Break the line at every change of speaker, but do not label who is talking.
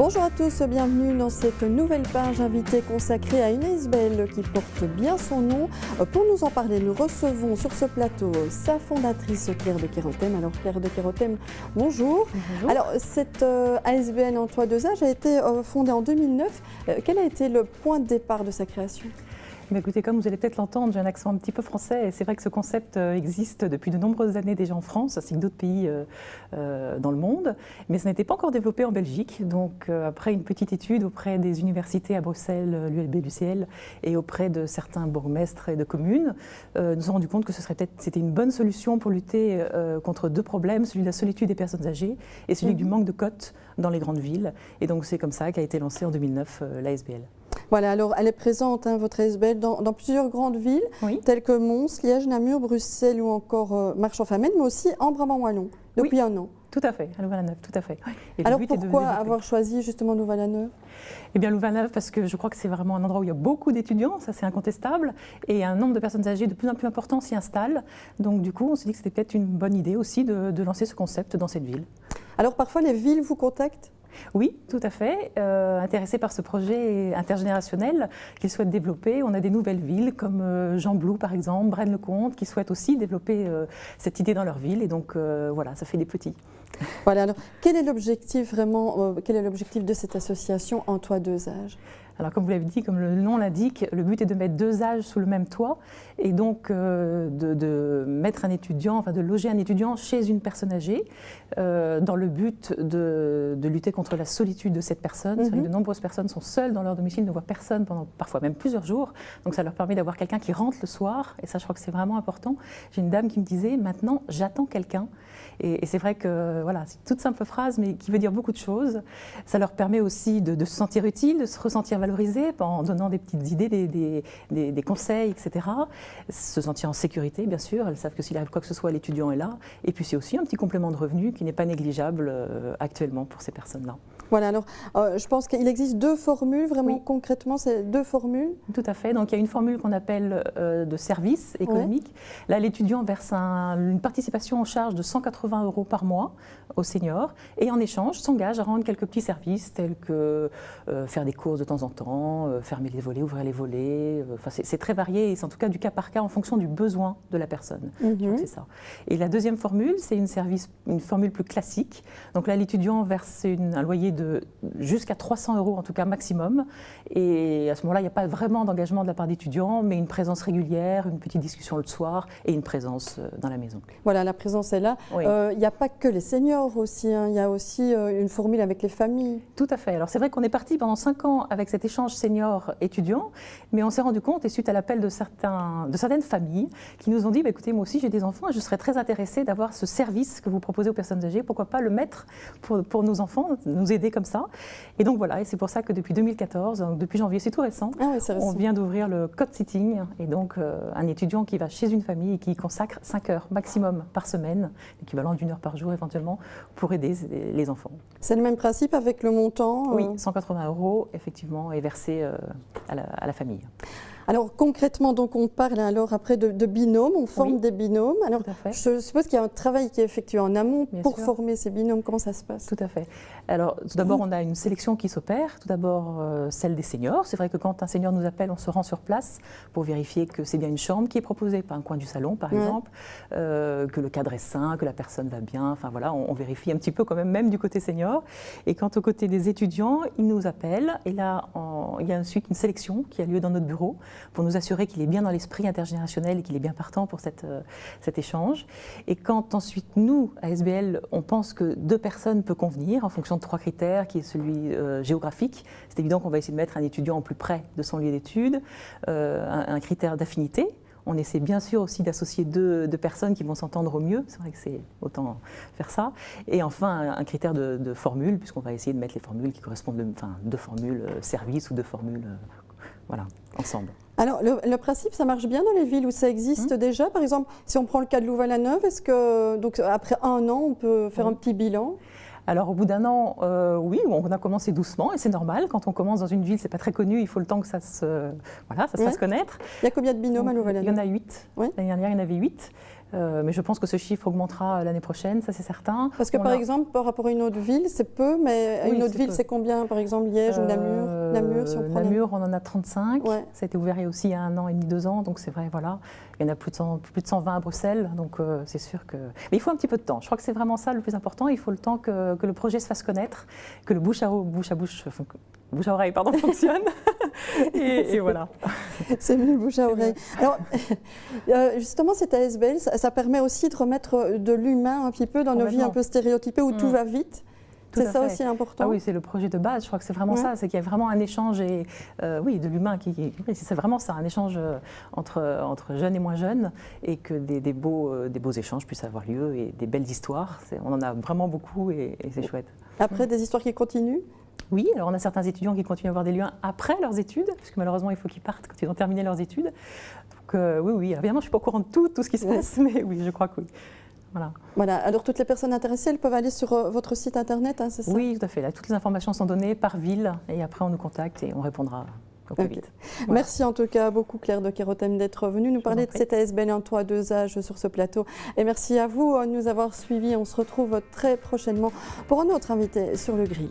Bonjour à tous, bienvenue dans cette nouvelle page invitée consacrée à une ASBL qui porte bien son nom. Pour nous en parler, nous recevons sur ce plateau sa fondatrice Claire de Kérotem. Alors Claire de Kérotem, bonjour.
Bonjour.
Alors cette ASBL en toit 2 âges a été fondée en 2009. Quel a été le point de départ de sa création ?
Mais écoutez, comme vous allez peut-être l'entendre, j'ai un accent un petit peu français et c'est vrai que ce concept existe depuis de nombreuses années déjà en France, ainsi que d'autres pays dans le monde, mais ça n'était pas encore développé en Belgique. Donc après une petite étude auprès des universités à Bruxelles, l'ULB, l'UCL, et auprès de certains bourgmestres et de communes, nous nous sommes rendu compte que c'était une bonne solution pour lutter contre deux problèmes, celui de la solitude des personnes âgées et celui du manque de cotes dans les grandes villes. Et donc c'est comme ça qu'a été lancée en 2009 l'ASBL.
Voilà, alors elle est présente, votre ASBL, dans plusieurs grandes villes,
Oui.
telles que Mons, Liège, Namur, Bruxelles ou encore Marche-en-Famenne, mais aussi en Brabant-Wallon, depuis un an.
Tout à fait, à Louvain-la-Neuve, tout à fait. Et
alors pourquoi avoir choisi justement Louvain-la-Neuve ?
Eh bien Louvain-la-Neuve, parce que je crois que c'est vraiment un endroit où il y a beaucoup d'étudiants, ça c'est incontestable, et un nombre de personnes âgées de plus en plus important s'y installe. Donc du coup, on s'est dit que c'était peut-être une bonne idée aussi de lancer ce concept dans cette ville.
Alors parfois les villes vous contactent ?
Oui, tout à fait. Intéressés par ce projet intergénérationnel qu'ils souhaitent développer. On a des nouvelles villes comme Gembloux par exemple, Braine-le-Comte, qui souhaitent aussi développer cette idée dans leur ville. Et donc voilà, ça fait des petits.
Voilà, alors quel est l'objectif vraiment, quel est l'objectif de cette association en toit 2 âges ?
Alors comme vous l'avez dit, comme le nom l'indique, le but est de mettre deux âges sous le même toit et donc de mettre un étudiant, enfin de loger un étudiant chez une personne âgée dans le but de lutter contre la solitude de cette personne. C'est vrai que de nombreuses personnes sont seules dans leur domicile, ne voient personne pendant parfois même plusieurs jours. Donc ça leur permet d'avoir quelqu'un qui rentre le soir et ça je crois que c'est vraiment important. J'ai une dame qui me disait maintenant j'attends quelqu'un. Et c'est vrai que voilà, c'est une toute simple phrase, mais qui veut dire beaucoup de choses. Ça leur permet aussi de se sentir utile, de se ressentir valorisé en donnant des petites idées, des conseils, etc. Se sentir en sécurité, bien sûr. Elles savent que s'il arrive quoi que ce soit, l'étudiant est là. Et puis c'est aussi un petit complément de revenu qui n'est pas négligeable actuellement pour ces personnes-là.
Voilà, alors je pense qu'il existe deux formules, vraiment concrètement, c'est deux formules.
Tout à fait, donc il y a une formule qu'on appelle de service économique. Là, l'étudiant verse une participation en charge de 180 € par mois aux seniors et en échange s'engage à rendre quelques petits services tels que faire des courses de temps en temps, fermer les volets, ouvrir les volets. Enfin, c'est très varié et c'est en tout cas du cas par cas en fonction du besoin de la personne. Je crois que c'est ça. Et la deuxième formule, c'est une formule plus classique. Donc là, l'étudiant verse un loyer de jusqu'à 300 € en tout cas maximum. Et à ce moment-là, il n'y a pas vraiment d'engagement de la part d'étudiants, mais une présence régulière, une petite discussion le soir et une présence dans la maison.
Voilà, la présence est là.
Oui.
Il n'y a pas que les seniors aussi, il y a aussi une formule avec les familles.
Tout à fait. Alors c'est vrai qu'on est parti pendant 5 ans avec cet échange senior-étudiant, mais on s'est rendu compte, et suite à l'appel de certaines familles, qui nous ont dit, écoutez, moi aussi j'ai des enfants et je serais très intéressée d'avoir ce service que vous proposez aux personnes âgées, pourquoi pas le mettre pour nos enfants, nous aider comme ça. Et donc voilà, et c'est pour ça que depuis 2014, donc depuis janvier, c'est tout récent, on vient d'ouvrir le code sitting, et donc un étudiant qui va chez une famille et qui y consacre 5 heures maximum par semaine, l'équivalent d'1 heure par jour éventuellement, pour aider les enfants.
C'est le même principe avec le montant
Oui, 180 € effectivement est versé à la famille.
Alors concrètement, donc on parle alors après de binômes, on forme des binômes. Alors je suppose qu'il y a un travail qui est effectué en amont pour former ces binômes. Comment ça se passe ?
Tout à fait. Alors tout d'abord, on a une sélection qui s'opère. Tout d'abord, celle des seniors. C'est vrai que quand un senior nous appelle, on se rend sur place pour vérifier que c'est bien une chambre qui est proposée, pas un coin du salon par exemple, que le cadre est sain, que la personne va bien. Enfin voilà, on vérifie un petit peu quand même du côté senior. Et quant au côté des étudiants, ils nous appellent et là, il y a ensuite une sélection qui a lieu dans notre bureau pour nous assurer qu'il est bien dans l'esprit intergénérationnel et qu'il est bien partant pour cet échange. Et quand ensuite, nous, à ASBL, on pense que 2 personnes peuvent convenir en fonction de 3 critères, qui est celui géographique. C'est évident qu'on va essayer de mettre un étudiant au plus près de son lieu d'études, un critère d'affinité. On essaie bien sûr aussi d'associer deux personnes qui vont s'entendre au mieux, c'est vrai que c'est autant faire ça. Et enfin, un critère de formule, puisqu'on va essayer de mettre les formules qui correspondent, enfin 2 formules service ou 2 formules voilà, ensemble.
Alors, le principe, ça marche bien dans les villes où ça existe déjà. Par exemple, si on prend le cas de Louvain-la-Neuve, est-ce que, donc, après 1 an, on peut faire un petit bilan ?
Alors, au bout d'1 an, oui, on a commencé doucement et c'est normal. Quand on commence dans une ville, c'est pas très connu, il faut le temps que ça se fasse connaître.
Il y a combien de binômes à Louvain-la-Neuve ?
Il y en a 8. L'année dernière, il y en avait 8. Mais je pense que ce chiffre augmentera l'année prochaine, ça c'est certain.
Parce que par exemple, par rapport à une autre ville, c'est peu, mais
Oui,
une autre
c'est
ville,
peu.
c'est combien? Par exemple, Liège ou Namur? Namur, si on prend
Namur, on en a 35.
Ouais.
Ça a été ouvert il y a aussi 1 an et demi, 2 ans, donc c'est vrai, voilà. Il y en a plus de 120 à Bruxelles, donc c'est sûr que... Mais il faut un petit peu de temps. Je crois que c'est vraiment ça le plus important. Il faut le temps que le projet se fasse connaître, que le bouche à oreille fonctionne. et voilà.
C'est mieux le bouche à oreille. Alors, justement, cette ASBL, ça permet aussi de remettre de l'humain un petit peu dans nos vies un peu stéréotypées où tout va vite. C'est ça aussi important.
Ah oui, c'est le projet de base. Je crois que c'est vraiment ça. C'est qu'il y a vraiment un échange et oui, de l'humain c'est vraiment ça, un échange entre jeunes et moins jeunes, et que des beaux échanges puissent avoir lieu et des belles histoires. On en a vraiment beaucoup et c'est chouette.
Après, des histoires qui continuent.
Oui, alors on a certains étudiants qui continuent à avoir des liens après leurs études, parce que malheureusement il faut qu'ils partent quand ils ont terminé leurs études. Donc oui, évidemment je ne suis pas au courant de tout ce qui se passe, mais oui, je crois que oui.
Voilà. Alors toutes les personnes intéressées, elles peuvent aller sur votre site internet, hein, c'est ça?
Oui, tout à fait. Là, toutes les informations sont données par ville, et après on nous contacte et on répondra au plus vite.
Voilà. Merci en tout cas beaucoup Claire de Kerotem d'être venue nous parler de cette ASBL en toi 2 âges sur ce plateau. Et merci à vous de nous avoir suivis. On se retrouve très prochainement pour un autre invité sur le grill.